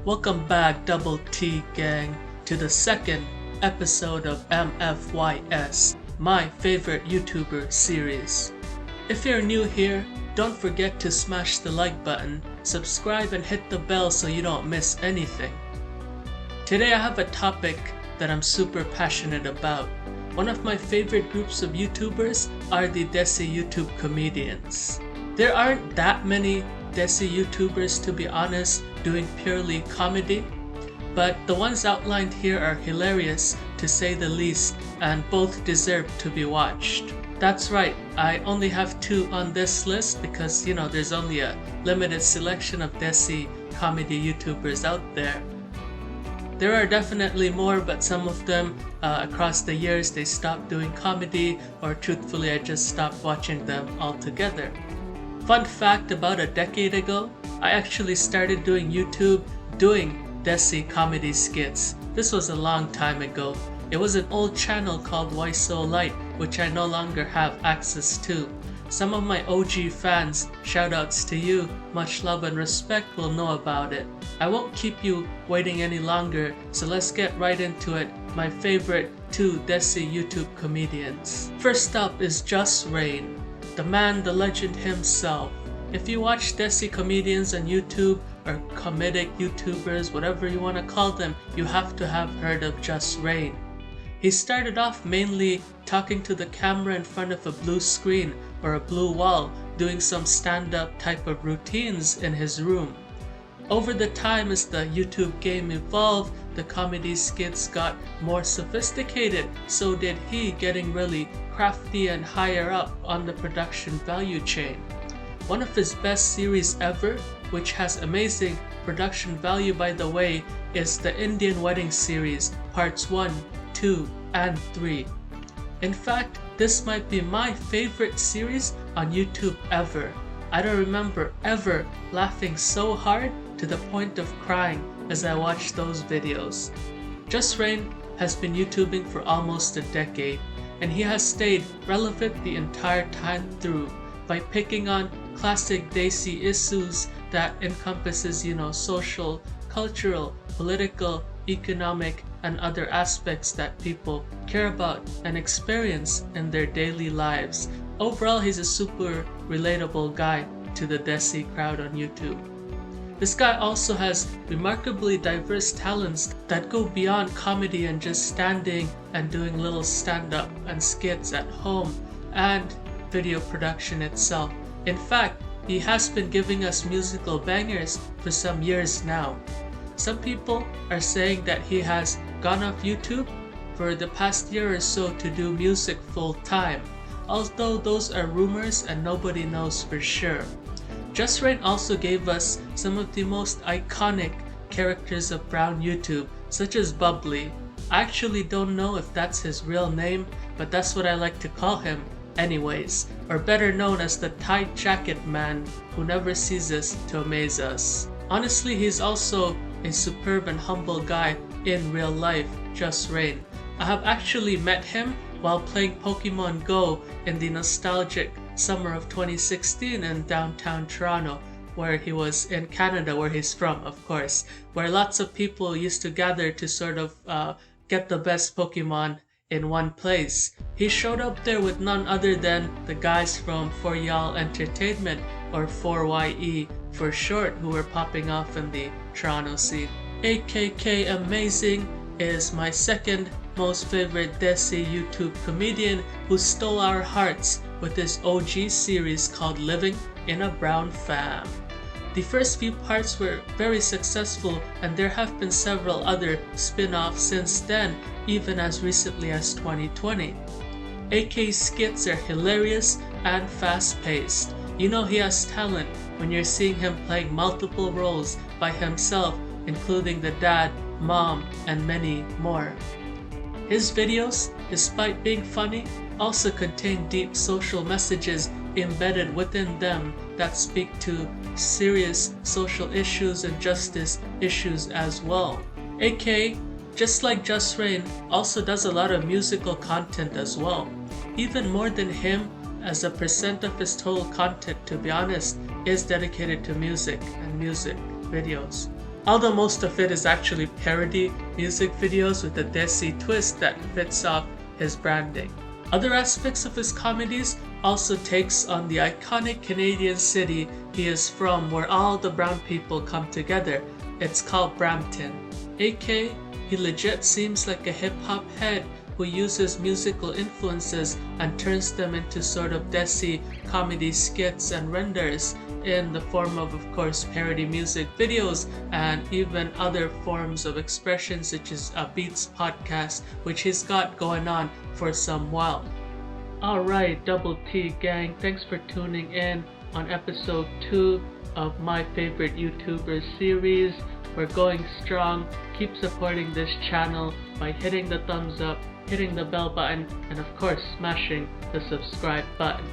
Welcome back, Double T Gang, to the second episode of MFYS, my favorite YouTuber series. If you're new here, don't forget to smash the like button, subscribe and hit the bell so you don't miss anything. Today I have a topic that I'm super passionate about. One of my favorite groups of YouTubers are the Desi YouTube comedians. There aren't that many Desi YouTubers, to be honest, doing purely comedy, but the ones outlined here are hilarious to say the least, and both deserve to be watched. That's right, I only have two on this list because there's only a limited selection of Desi comedy YouTubers out there. There are definitely more, but some of them across the years they stopped doing comedy, or truthfully I just stopped watching them altogether. Fun fact, about a decade ago, I actually started doing YouTube doing Desi comedy skits. This was a long time ago. It was an old channel called Why So Light, which I no longer have access to. Some of my OG fans, shoutouts to you, much love and respect, will know about it. I won't keep you waiting any longer, so let's get right into it. My favorite two Desi YouTube comedians. First up is Just Rain. The man, the legend himself. If you watch Desi comedians on YouTube, or comedic YouTubers, whatever you want to call them, you have to have heard of Just Rain. He started off mainly talking to the camera in front of a blue screen or a blue wall, doing some stand-up type of routines in his room. Over the time, as the YouTube game evolved, the comedy skits got more sophisticated, so did he, getting really crafty and higher up on the production value chain. One of his best series ever, which has amazing production value by the way, is the Indian Wedding series, parts 1, 2, and 3. In fact, this might be my favorite series on YouTube ever. I don't remember ever laughing so hard to the point of crying as I watched those videos. Just Rain has been YouTubing for almost a decade, and he has stayed relevant the entire time through by picking on classic Desi issues that encompasses, social, cultural, political, economic, and other aspects that people care about and experience in their daily lives. Overall, he's a super relatable guy to the Desi crowd on YouTube. This guy also has remarkably diverse talents that go beyond comedy and just standing and doing little stand-up and skits at home and video production itself. In fact, he has been giving us musical bangers for some years now. Some people are saying that he has gone off YouTube for the past year or so to do music full time, although those are rumors and nobody knows for sure. Just Rain also gave us some of the most iconic characters of brown YouTube, such as Bubbly. I actually don't know if that's his real name, but that's what I like to call him anyways, or better known as the tight jacket man who never ceases to amaze us. Honestly, he's also a superb and humble guy in real life, Just Rain. I have actually met him while playing Pokemon Go in the nostalgic summer of 2016 in downtown Toronto, where he was in Canada, where he's from, of course, where lots of people used to gather to sort of get the best Pokemon in one place. He showed up there with none other than the guys from For Y'all Entertainment, or 4YE for short, who were popping off in the Toronto scene. AKK Amazing is my second most favorite Desi YouTube comedian who stole our hearts with his OG series called Living in a Brown Fam. The first few parts were very successful, and there have been several other spin-offs since then, even as recently as 2020. AK's skits are hilarious and fast-paced. He has talent when you're seeing him playing multiple roles by himself, including the dad, mom, and many more. His videos, despite being funny, also contain deep social messages embedded within them that speak to serious social issues and justice issues as well. AK, just like Just Rain, also does a lot of musical content as well. Even more than him, as a percent of his total content, to be honest, is dedicated to music and music videos. although most of it is actually parody music videos with a Desi twist that fits off his branding. Other aspects of his comedies also takes on the iconic Canadian city he is from, where all the brown people come together. It's called Brampton. AK, he legit seems like a hip-hop head who uses musical influences and turns them into sort of Desi comedy skits and renders in the form of course, parody music videos and even other forms of expression such as a Beats podcast, which he's got going on for some while. Alright, Double T gang, thanks for tuning in on episode 2 of My Favorite YouTubers series. We're going strong. Keep supporting this channel by hitting the thumbs up, hitting the bell button, and of course smashing the subscribe button.